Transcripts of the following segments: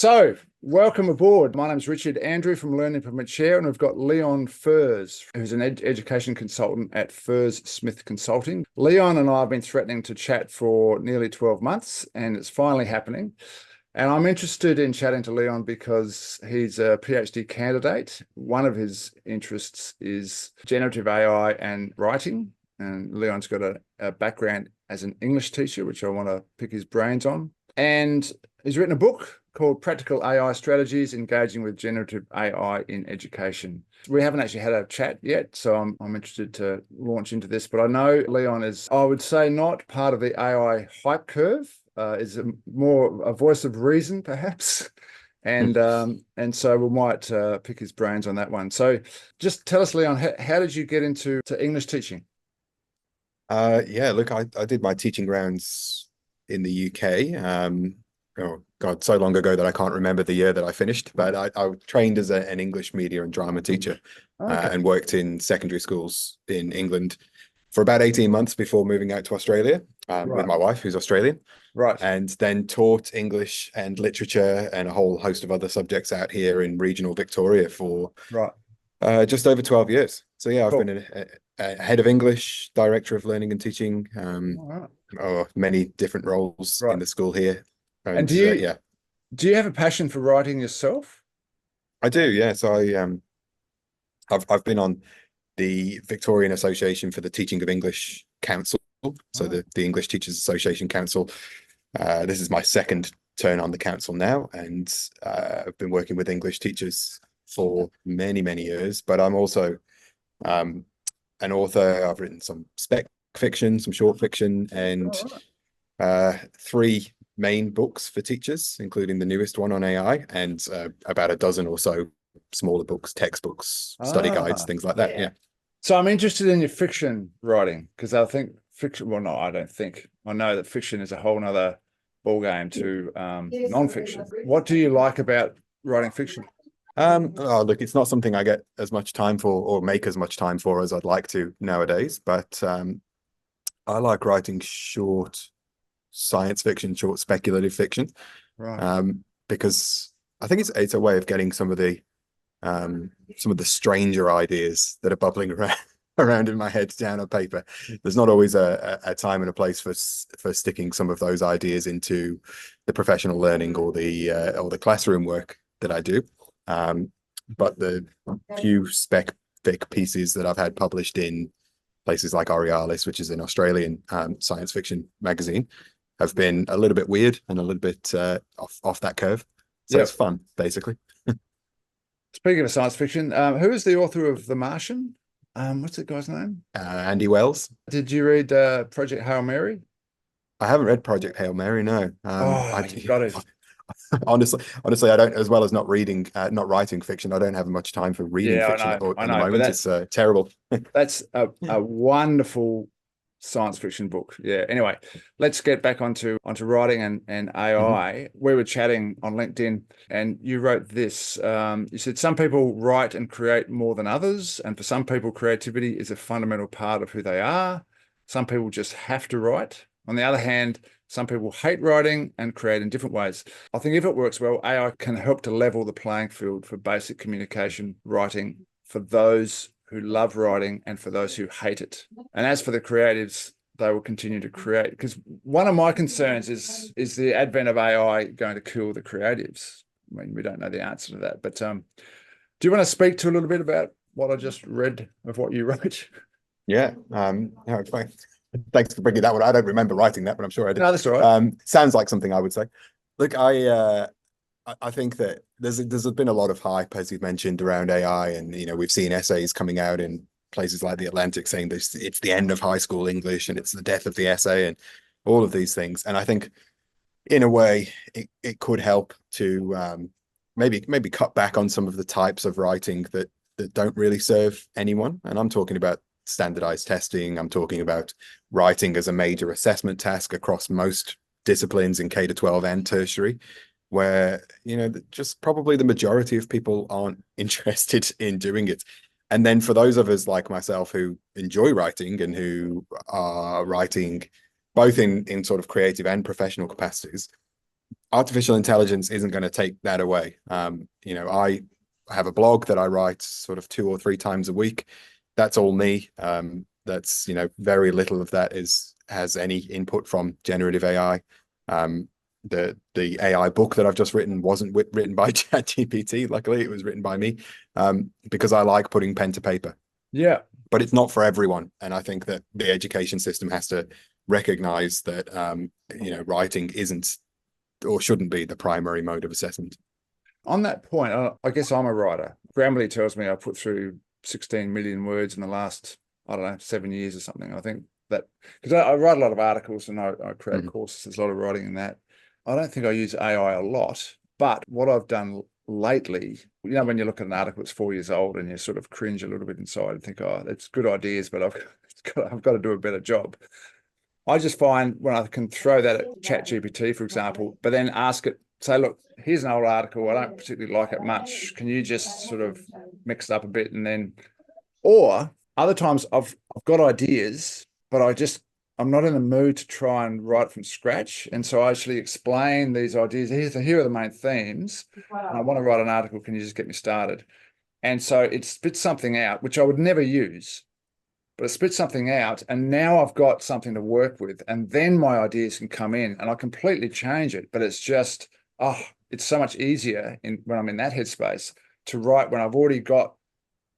So, welcome aboard. My name's Richard Andrew from Learn Implement Share, and we've got Leon Furze, who's an education consultant at Furze Smith Consulting. Leon and I have been threatening to chat for nearly 12 months, and it's finally happening. And I'm interested in chatting to Leon because he's a PhD candidate. One of his interests is generative AI and writing. And Leon's got a background as an English teacher, which I want to pick his brains on. And he's written a book called Practical AI Strategies Engaging with Generative AI in Education. We haven't actually had a chat yet, so I'm interested to launch into this. But I know Leon is, I would say, not part of the AI hype curve. Is more a voice of reason, perhaps. And so we might pick his brains on that one. So just tell us, Leon, how did you get into English teaching? Yeah, look, I did my teaching rounds in the UK. Oh God, so long ago that I can't remember the year that I finished, but I trained as an English media and drama teacher. Okay. And worked in secondary schools in England for about 18 months before moving out to Australia with my wife, who's Australian. Right. And then taught English and literature and a whole host of other subjects out here in regional Victoria for just over 12 years. So yeah, I've been a head of English, director of learning and teaching, many different roles in the school here. And do you have a passion for writing yourself? I do, yeah. So I've been on the Victorian Association for the Teaching of English Council, so the English Teachers Association Council. This is my second turn on the council now, and I've been working with English teachers for many, many years. But I'm also an author. I've written some spec fiction, some short fiction, and 3 main books for teachers, including the newest one on AI, and about a dozen or so smaller books, textbooks, study guides, things like that. Yeah. So I'm interested in your fiction writing because I think fiction, well, no, I don't think. I know that fiction is a whole nother ballgame to non-fiction. What do you like about writing fiction? Look, it's not something I get as much time for or make as much time for as I'd like to nowadays, but I like writing short science fiction, short speculative fiction, because I think it's a way of getting some of the stranger ideas that are bubbling around in my head down on paper. There's not always a time and a place for sticking some of those ideas into the professional learning or the classroom work that I do. But the few spec fic pieces that I've had published in places like Aurealis, which is an Australian science fiction magazine, have been a little bit weird and a little bit off that curve. So it's fun, basically. Speaking of science fiction, who is the author of The Martian? What's that guy's name? Andy Wells. Did you read Project Hail Mary? I haven't read Project Hail Mary, no. You've got it. Honestly, I don't, as well as not writing fiction, I don't have much time for reading fiction at the moment. It's terrible. That's a wonderful science fiction book. Yeah. Anyway, let's get back onto writing and AI. We were chatting on LinkedIn, and you wrote this. You said some people write and create more than others, and for some people, creativity is a fundamental part of who they are. Some people just have to write. On the other hand, some people hate writing and create in different ways. I think if it works well, AI can help to level the playing field for basic communication writing for those who love writing and for those who hate it. And as for the creatives, they will continue to create. Because one of my concerns is the advent of AI going to kill the creatives? I mean, we don't know the answer to that. But do you want to speak to a little bit about what I just read of what you wrote? Yeah. Thanks for bringing that one. I don't remember writing that, but I'm sure I did. No, that's all right. Sounds like something I would say. Look, I think that there's been a lot of hype, as you've mentioned, around AI, and we've seen essays coming out in places like the Atlantic saying this, it's the end of high school English and it's the death of the essay and all of these things. And I think, in a way, it could help to maybe cut back on some of the types of writing that don't really serve anyone. And I'm talking about standardized testing. I'm talking about writing as a major assessment task across most disciplines in K-12 and tertiary, where just probably the majority of people aren't interested in doing it. And then for those of us like myself who enjoy writing and who are writing both in sort of creative and professional capacities, artificial intelligence isn't going to take that away. I have a blog that I write sort of 2 or 3 times a week. That's all me. That's, very little of that has any input from generative AI. The AI book that I've just written wasn't written by ChatGPT. Luckily, it was written by me, because I like putting pen to paper. Yeah. But it's not for everyone. And I think that the education system has to recognize that, writing isn't or shouldn't be the primary mode of assessment. On that point, I guess I'm a writer. Grammarly tells me I put through 16 million words in the last, I don't know, 7 years or something. I think that because I write a lot of articles and I create courses. There's a lot of writing in that. I don't think I use AI a lot, but what I've done lately, when you look at an article that's 4 years old and you sort of cringe a little bit inside and think, oh, that's good ideas, but I've got to do a better job. I just find when I can throw that at ChatGPT, for example, but then ask it, say, look, here's an old article. I don't particularly like it much. Can you just sort of mix it up a bit? And then, or other times I've got ideas, but I'm not in the mood to try and write from scratch. And so I actually explain these ideas. Here are the main themes. And I want to write an article. Can you just get me started? And so it spits something out, which I would never use, but it spits something out. And now I've got something to work with. And then my ideas can come in and I completely change it. But it's just, it's so much easier when I'm in that headspace to write when I've already got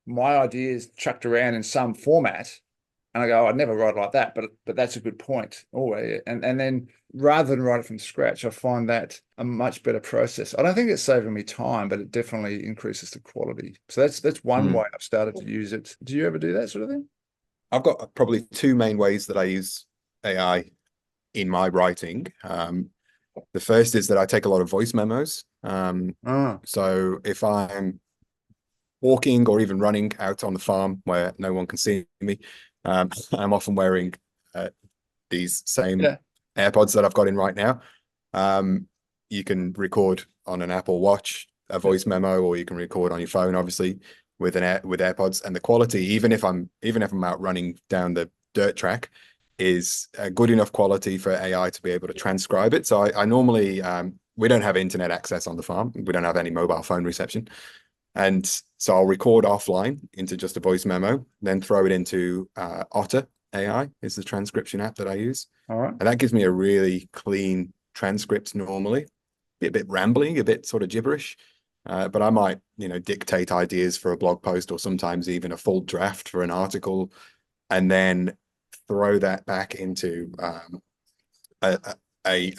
my ideas chucked around in some format. And I go, I'd never write like that, but that's a good point. Oh, yeah. And then rather than write it from scratch, I find that a much better process. I don't think it's saving me time, but it definitely increases the quality. So that's one way I've started to use it. Do you ever do that sort of thing? I've got probably 2 main ways that I use AI in my writing. The first is that I take a lot of voice memos. So if I'm walking or even running out on the farm where no one can see me, I'm often wearing these same AirPods that I've got in right now. You can record on an Apple Watch a voice memo, or you can record on your phone, obviously, with AirPods. And the quality, even if I'm out running down the dirt track, is a good enough quality for AI to be able to transcribe it. So I normally, we don't have internet access on the farm. We don't have any mobile phone reception. And so I'll record offline into just a voice memo, then throw it into Otter AI is the transcription app that I use. All right. And that gives me a really clean transcript normally, a bit rambling, a bit sort of gibberish. But I might, dictate ideas for a blog post or sometimes even a full draft for an article, and then throw that back into a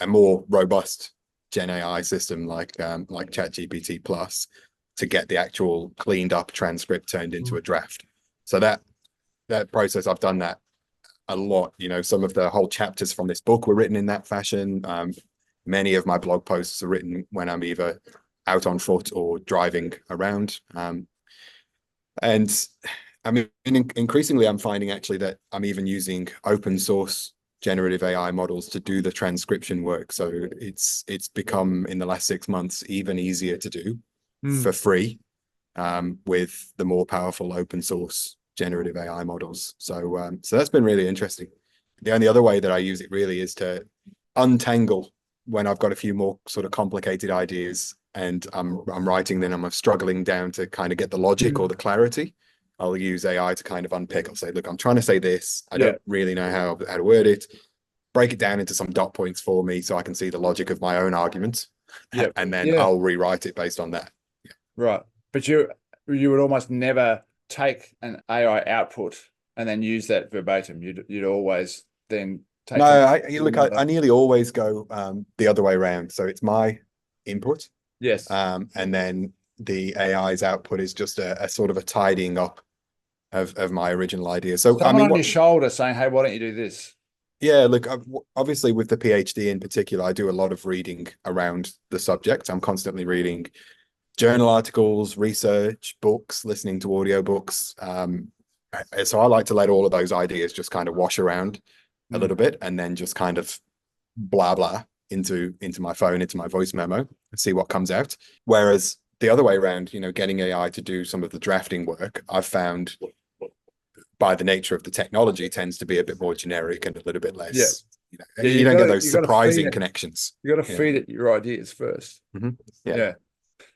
more robust Gen AI system like ChatGPT Plus to get the actual cleaned up transcript turned into a draft. So that process, I've done that a lot. Some of the whole chapters from this book were written in that fashion. Many of my blog posts are written when I'm either out on foot or driving around. And I mean, increasingly, I'm finding actually that I'm even using open source generative AI models to do the transcription work. So it's become in the last 6 months even easier to do for free with the more powerful open source generative AI models. So that's been really interesting. The only other way that I use it really is to untangle when I've got a few more sort of complicated ideas and I'm writing, then I'm struggling down to kind of get the logic or the clarity. I'll use AI to kind of unpick. I'll say, look, I'm trying to say this. I don't really know how to word it. Break it down into some dot points for me so I can see the logic of my own argument. And then I'll rewrite it based on that. Right. But you would almost never take an AI output and then use that verbatim. You'd always then take. No, I nearly always go the other way around. So it's my input. Yes. And then the AI's output is just a sort of a tidying up of my original idea. So someone on your shoulder saying, hey, why don't you do this? Yeah, look, obviously with the PhD in particular, I do a lot of reading around the subject. I'm constantly reading journal articles, research, books, listening to audiobooks. So I like to let all of those ideas just kind of wash around a little bit and then just kind of blah, blah into my phone, into my voice memo and see what comes out. Whereas the other way around, getting AI to do some of the drafting work, I've found by the nature of the technology tends to be a bit more generic and a little bit less Yeah, You don't get those you got to feed surprising it. connections. You got to feed it your ideas first. Yeah. Yeah.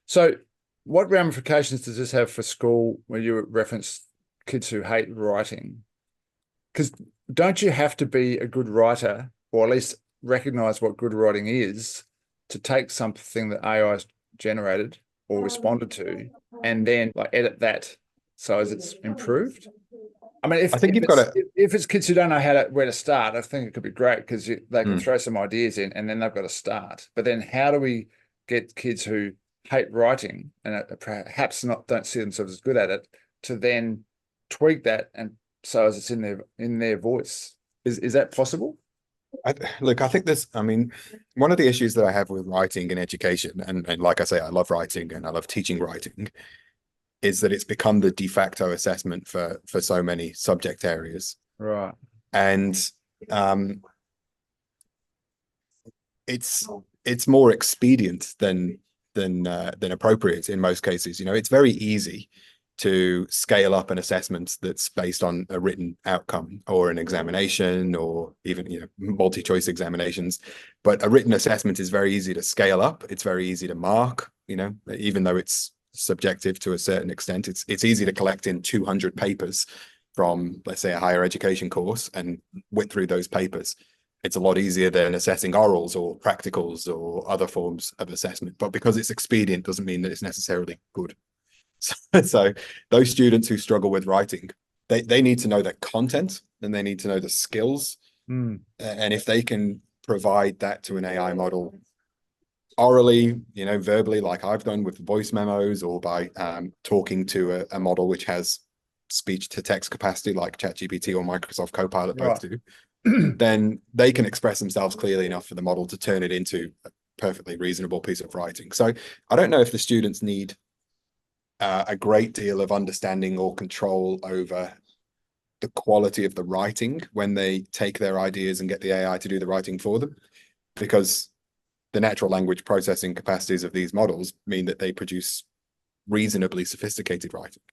So, what ramifications does this have for school when you reference kids who hate writing? Because don't you have to be a good writer, or at least recognize what good writing is, to take something that AI has generated or responded to, and then like edit that so as it's improved? I mean, I think you've got to. if it's kids who don't know where to start, I think it could be great because they can throw some ideas in and then they've got to start. But then, how do we get kids who hate writing and perhaps not don't see themselves as good at it to then tweak that and so as it's in their voice? Is that possible? Look, I think I mean, one of the issues that I have with writing in education, and like I say, I love writing and I love teaching writing, is that it's become the de facto assessment for so many subject areas. Right. And it's more expedient than appropriate in most cases. It's very easy to scale up an assessment that's based on a written outcome or an examination or even multi-choice examinations. But a written assessment is very easy to scale up. It's very easy to mark, even though it's subjective to a certain extent. It's easy to collect in 200 papers from, let's say, a higher education course and whip through those papers. It's a lot easier than assessing orals or practicals or other forms of assessment. But because it's expedient doesn't mean that it's necessarily good. So those students who struggle with writing, they need to know the content and they need to know the skills. And if they can provide that to an AI model orally, verbally, like I've done with voice memos, or by talking to a model which has speech to text capacity like ChatGPT or Microsoft Copilot both do, then they can express themselves clearly enough for the model to turn it into a perfectly reasonable piece of writing. So I don't know if the students need a great deal of understanding or control over the quality of the writing when they take their ideas and get the AI to do the writing for them, because the natural language processing capacities of these models mean that they produce reasonably sophisticated writing.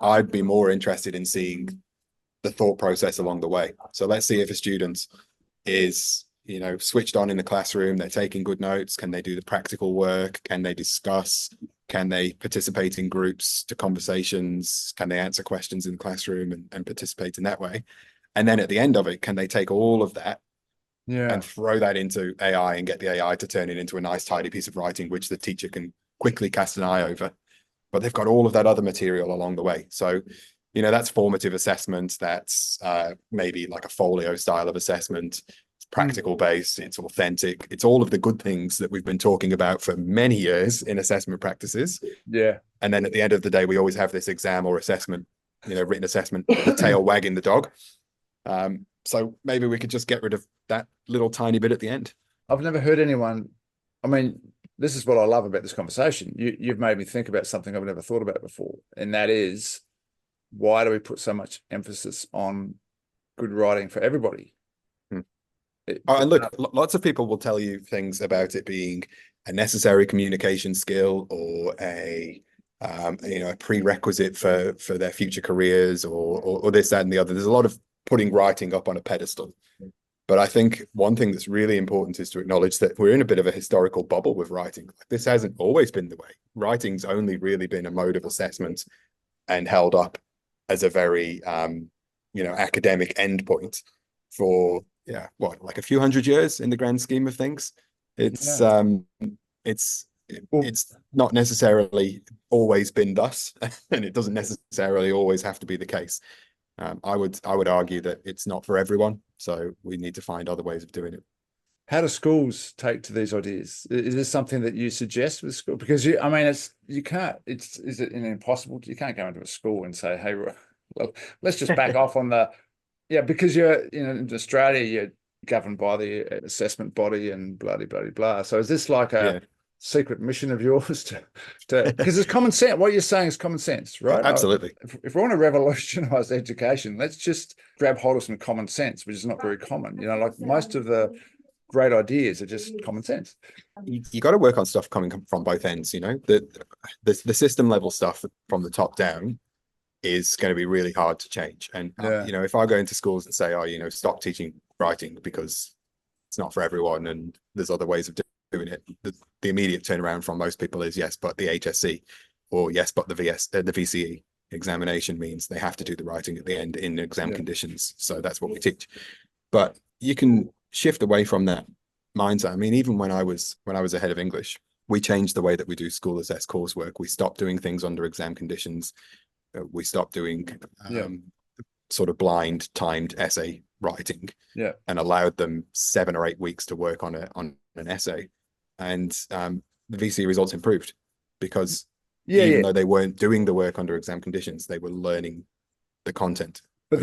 I'd be more interested in seeing the thought process along the way. So let's see if a student is switched on in the classroom, they're taking good notes, can they do the practical work, can they discuss, can they participate in groups to conversations, can they answer questions in the classroom and participate in that way, and then at the end of it, can they take all of that and throw that into AI and get the AI to turn it into a nice tidy piece of writing which the teacher can quickly cast an eye over, but they've got all of that other material along the way. So that's formative assessment. That's maybe like a folio style of assessment. It's practical based. It's authentic. It's all of the good things that we've been talking about for many years in assessment practices. Yeah. And then at the end of the day, we always have this exam or assessment, written assessment, the tail wagging the dog. So maybe we could just get rid of that little tiny bit at the end. I've never heard anyone. I mean, this is what I love about this conversation. You've made me think about something I've never thought about before, and that is, why do we put so much emphasis on good writing for everybody? And look, lots of people will tell you things about it being a necessary communication skill or a prerequisite for their future careers or this, that, and the other. There's a lot of putting writing up on a pedestal. But I think one thing that's really important is to acknowledge that we're in a bit of a historical bubble with writing. This hasn't always been the way. Writing's only really been a mode of assessment and held up as a very academic endpoint for like a few hundred years in the grand scheme of things. It's not necessarily always been thus, and it doesn't necessarily always have to be the case. I would argue that it's not for everyone, so we need to find other ways of doing it. How do schools take to these ideas? Is this something that you suggest with school? Because is it impossible? You can't go into a school and say, hey, well, let's just back off on because you're in Australia, you're governed by the assessment body and blah, blah, blah, blah. So is this like a secret mission of yours to because it's common sense? What you're saying is common sense, right? Absolutely. If we want to revolutionize education, let's just grab hold of some common sense, which is not very common. Like most of the great ideas are just common sense. You got to work on stuff coming from both ends. The system level stuff from the top down is going to be really hard to change. And if I go into schools and say, stop teaching writing because it's not for everyone and there's other ways of doing it. The immediate turnaround from most people is yes, but the HSC, or yes, but the VCE examination means they have to do the writing at the end in exam conditions. So that's what we teach. But you can shift away from that mindset. I mean, even when I was a head of English, we changed the way that we do school assessed coursework. We stopped doing things under exam conditions. We stopped doing sort of blind timed essay writing, and allowed them 7 or 8 weeks to work on an essay. And the VCE results improved because even though they weren't doing the work under exam conditions, they were learning the content. But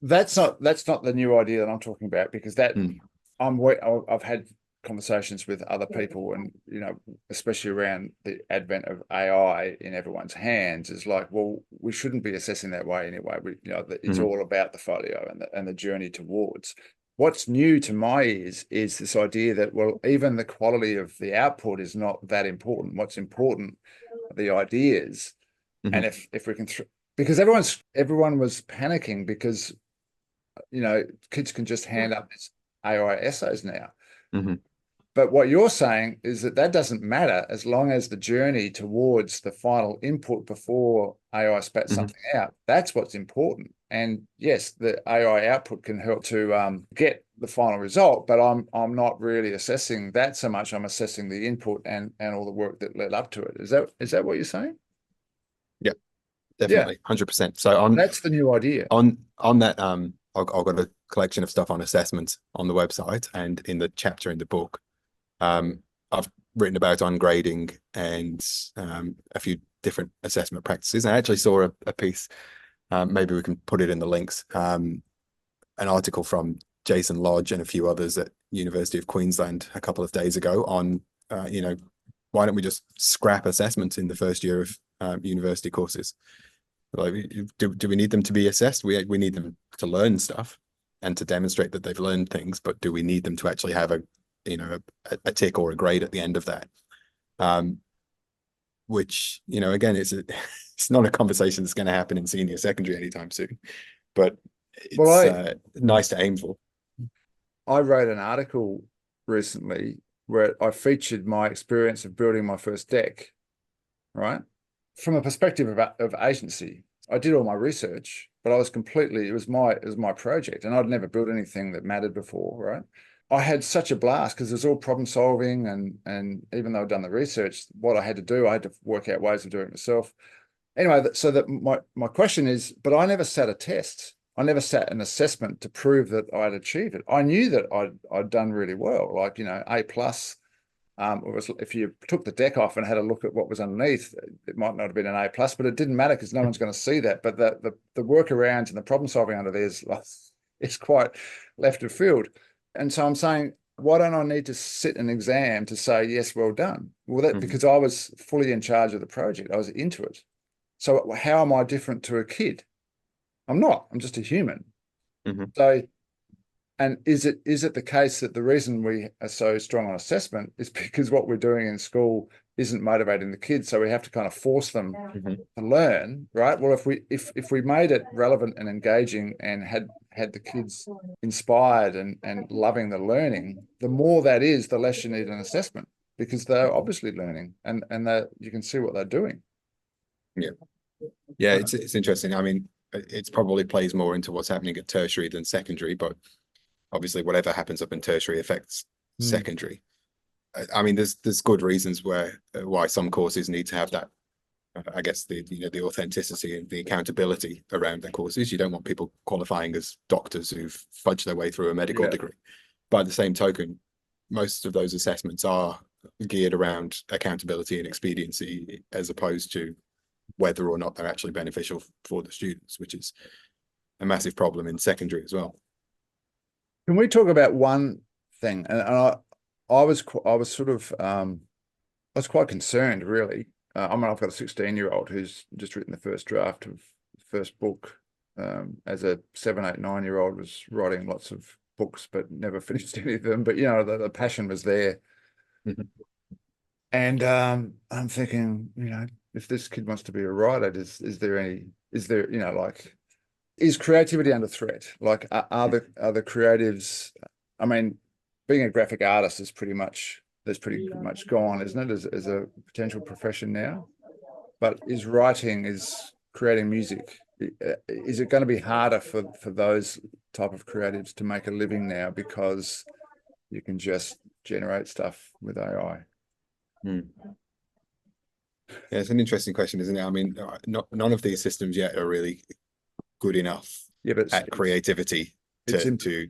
that's not the new idea that I'm talking about, because that I've had conversations with other people, and especially around the advent of AI in everyone's hands, is like, well, we shouldn't be assessing that way anyway. It's all about the folio and the journey towards. What's new to my ears is this idea that, well, even the quality of the output is not that important. What's important are the ideas, and if we can, because everyone was panicking because kids can just hand up these AI essays now. But what you're saying is that doesn't matter as long as the journey towards the final input before AI spats something out. That's what's important. And yes, the AI output can help to get the final result, but I'm not really assessing that so much. I'm assessing the input and all the work that led up to it. Is that what you're saying? Yeah, definitely, 100%. So that's the new idea. On that, I've got a collection of stuff on assessment on the website, and in the chapter in the book, I've written about ungrading and a few different assessment practices. I actually saw a piece, maybe we can put it in the links, an article from Jason Lodge and a few others at University of Queensland a couple of days ago on, why don't we just scrap assessments in the first year of university courses? Like, do we need them to be assessed? We need them to learn stuff and to demonstrate that they've learned things, but do we need them to actually have a tick or a grade at the end of that? Which, again, it's not a conversation that's going to happen in senior secondary anytime soon, but it's nice to aim for. I wrote an article recently where I featured my experience of building my first deck, right? From a perspective of agency. I did all my research, but it was my project, and I'd never built anything that mattered before, right? I had such a blast because it was all problem solving, and even though I'd done the research, what I had to do, I had to work out ways of doing it myself. Anyway, so that my question is, but I never sat a test. I never sat an assessment to prove that I'd achieved it. I knew that I'd done really well, like, A+. If you took the deck off and had a look at what was underneath, it might not have been an A+, but it didn't matter because no one's going to see that. But the workarounds and the problem solving under there is quite left of field. And so I'm saying, why don't I need to sit an exam to say, yes, well done? Well, because I was fully in charge of the project. I was into it. So how am I different to a kid? I'm not. I'm just a human. So, and is it the case that the reason we are so strong on assessment is because what we're doing in school isn't motivating the kids, so we have to kind of force them to learn, right? Well, if we made it relevant and engaging and had the kids inspired and loving the learning, the more that is, the less you need an assessment, because they're obviously learning and you can see what they're doing. Yeah, it's interesting. I mean, it probably plays more into what's happening at tertiary than secondary, but obviously whatever happens up in tertiary affects secondary. I mean, there's good reasons why some courses need to have that, I guess, the authenticity and the accountability around the courses. You don't want people qualifying as doctors who've fudged their way through a medical degree. But at the same token, most of those assessments are geared around accountability and expediency, as opposed to whether or not they're actually beneficial for the students, which is a massive problem in secondary as well. Can we talk about one thing? And I was sort of I was quite concerned, really. I mean, I've got a 16-year-old who's just written the first draft of the first book. As a 7, 8, 9-year-old, was writing lots of books, but never finished any of them. But the passion was there. And I'm thinking, if this kid wants to be a writer, is there like, Is creativity under threat? Like, are the creatives? I mean, being a graphic artist is pretty much gone, isn't it? As a potential profession now. But is creating music? Is it going to be harder for those type of creatives to make a living now because you can just generate stuff with AI? Yeah, it's an interesting question, isn't it? I mean, none of these systems yet are really good enough at creativity to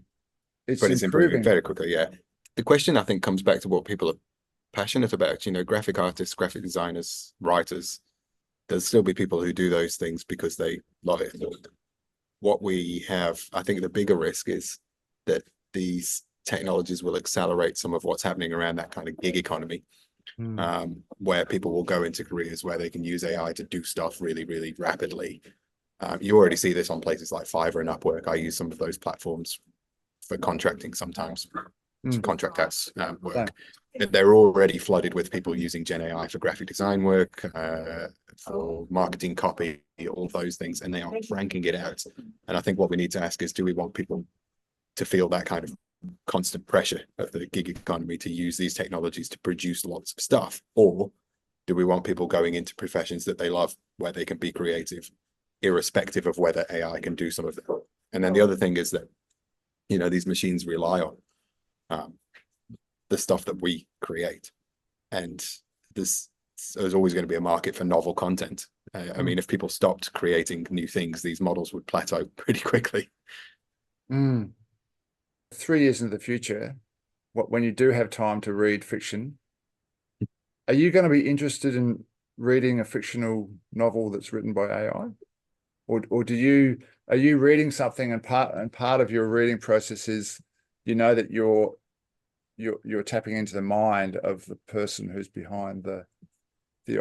but it's improving very quickly. Yeah, the question I think comes back to what people are passionate about. You know, graphic artists, graphic designers, writers. There's still be people who do those things because they love it. What we have, I think, the bigger risk is that these technologies will accelerate some of what's happening around that kind of gig economy, where people will go into careers where they can use AI to do stuff really, really rapidly. You already see this on places like Fiverr and Upwork. I use some of those platforms for contracting sometimes, to contract us work. They're already flooded with people using Gen AI for graphic design work, for marketing copy, all those things, and they are ranking it out. And I think what we need to ask is, do we want people to feel that kind of constant pressure of the gig economy to use these technologies to produce lots of stuff? Or do we want people going into professions that they love, where they can be creative, irrespective of whether AI can do some of it? And then the other thing is that, you know, these machines rely on the stuff that we create, and there's always going to be a market for novel content. I mean, if people stopped creating new things, these models would plateau pretty quickly. 3 years into the future, when you do have time to read fiction, are you going to be interested in reading a fictional novel that's written by AI, or are you reading something and part of your reading process is, you know, that you're tapping into the mind of the person who's behind the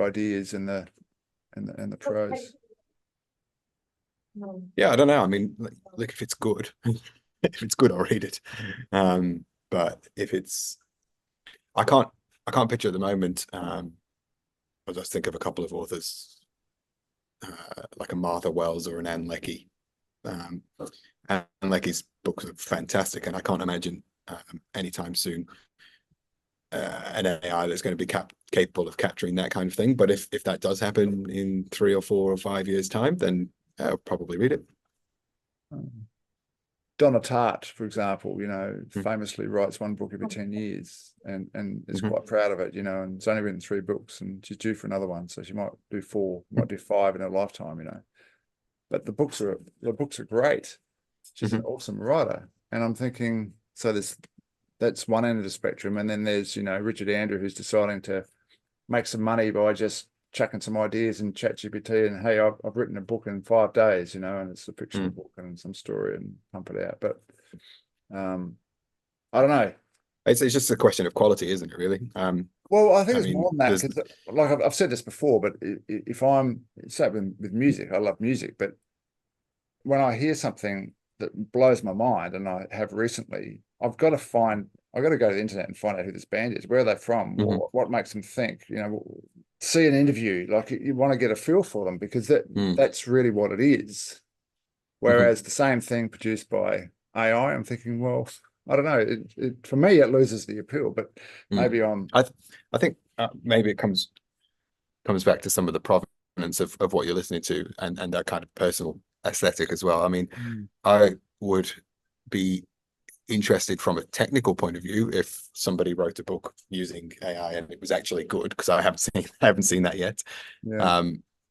ideas and the prose? Yeah, I don't know. I mean, look, if it's good, if it's good, I'll read it. But if it's, I can't picture at the moment. I just think of a couple of authors, like a Martha Wells or an Anne Leckie. Anne Leckie's books are fantastic, and I can't imagine anytime soon an AI that's going to be capable of capturing that kind of thing. But if that does happen in 3 or 4 or 5 years' time, then I'll probably read it. Donna Tartt, for example, you know, famously writes one book every 10 years and is quite proud of it, you know, and it's only written 3 books and she's due for another one. So she might do 4, might do 5 in her lifetime, you know. But the books are great. She's an awesome writer. And I'm thinking, so that's one end of the spectrum. And then there's, you know, Richard Andrew, who's deciding to make some money by just chucking some ideas in ChatGPT and, hey, I've written a book in 5 days, you know, and it's a fictional book and some story and pump it out. But I don't know. It's just a question of quality, isn't it, really? Well, I think it's more than that, because like I've said this before, but if I'm, say with music, I love music, but when I hear something that blows my mind, and I have recently, I've got to go to the internet and find out who this band is, where are they from, what makes them think, you know, see an interview, like you want to get a feel for them, because that's really what it is. Whereas the same thing produced by AI, I'm thinking, well, I don't know, for me, it loses the appeal, but maybe I think maybe it comes back to some of the provenance of what you're listening to and that kind of personal aesthetic as well. I mean, I would be interested from a technical point of view if somebody wrote a book using AI and it was actually good, because I haven't seen that yet.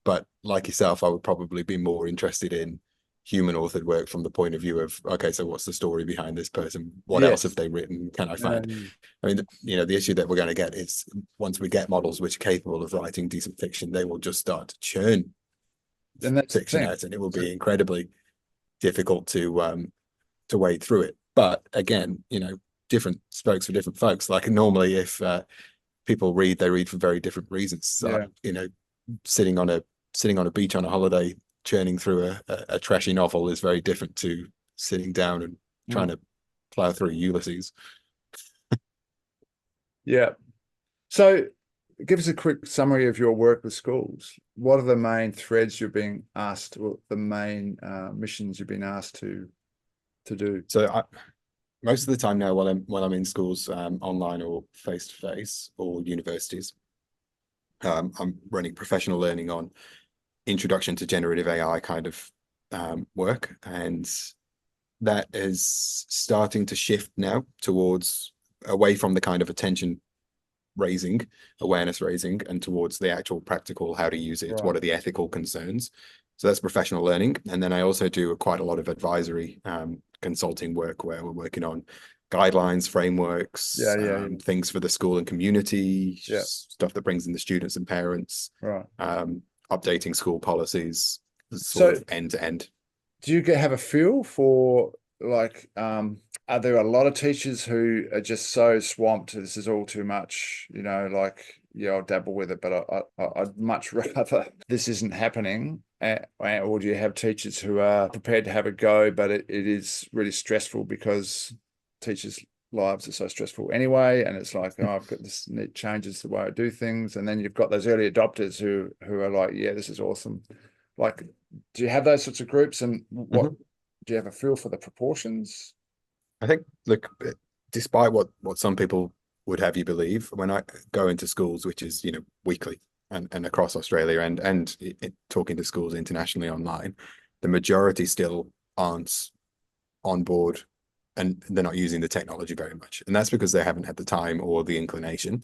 But like yourself, I would probably be more interested in human authored work from the point of view of, okay, so what's the story behind this person? What else have they written? Can I find? I mean, you know, the issue that we're going to get is, once we get models which are capable of writing decent fiction, they will just start to churn fiction out, and it will be incredibly difficult to wade through it. But again, you know, different strokes for different folks. Like normally, if people read, they read for very different reasons. So, you know, sitting on a beach on a holiday, churning through a trashy novel is very different to sitting down and trying to plow through Ulysses. Yeah. So give us a quick summary of your work with schools. What are the main threads you're being asked, or the main missions you've been asked to do? So most of the time now, while I'm in schools, online or face to face, or universities, I'm running professional learning on introduction to generative AI kind of work, and that is starting to shift now towards away from the kind of attention raising, awareness raising, and towards the actual practical how to use it. Right. What are the ethical concerns? So that's professional learning. And then I also do quite a lot of advisory consulting work where we're working on guidelines, frameworks, things for the school and community, stuff that brings in the students and parents, right, updating school policies, sort of end to end. Do you have a feel for, like, are there a lot of teachers who are just so swamped, this is all too much, you know, like, yeah, I'll dabble with it, but I'd much rather this isn't happening? Or do you have teachers who are prepared to have a go, but it is really stressful because teachers' lives are so stressful anyway, and it's like, oh, I've got this, and it changes the way I do things. And then you've got those early adopters who are like, yeah, this is awesome. Like, do you have those sorts of groups, and what do you have a feel for the proportions? I think, look, despite what some people would have you believe, when I go into schools, which is, you know, weekly and across Australia, and talking to schools internationally online, the majority still aren't on board, and they're not using the technology very much. And that's because they haven't had the time or the inclination.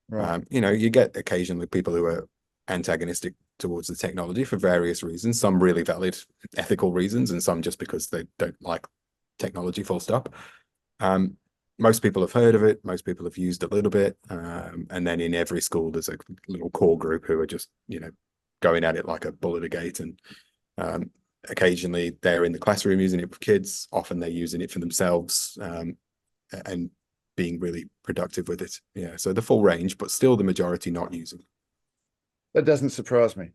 Right. You know, you get occasionally people who are antagonistic towards the technology for various reasons, some really valid ethical reasons, and some just because they don't like technology, full stop. Most people have heard of it. Most people have used a little bit. And then in every school, there's a little core group who are just, you know, going at it like a bull at a gate. And occasionally they're in the classroom using it with kids. Often they're using it for themselves, and being really productive with it. Yeah. So the full range, but still the majority not using it. That doesn't surprise me.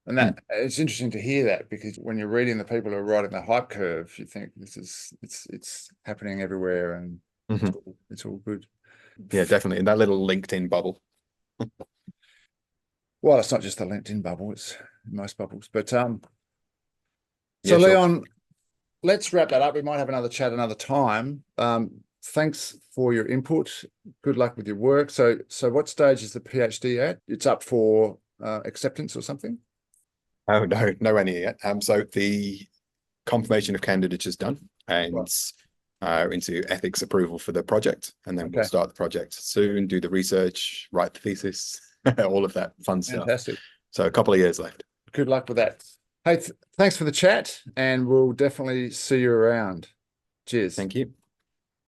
And that it's interesting to hear that, because when you're reading the people who are riding the hype curve, you think it's happening everywhere, and it's all good. Yeah, definitely. In that little LinkedIn bubble. Well, it's not just the LinkedIn bubble, it's most bubbles. But so Yeah, Leon, let's wrap that up. We might have another chat another time. Thanks for your input. Good luck with your work. So what stage is the PhD at? It's up for acceptance or something? Oh, nowhere near yet. So the confirmation of candidature is done, and into ethics approval for the project, and then we'll start the project soon, do the research, write the thesis, all of that fun stuff. Fantastic. So a couple of years left. Good luck with that. Hey, thanks for the chat, and we'll definitely see you around. Cheers. Thank you.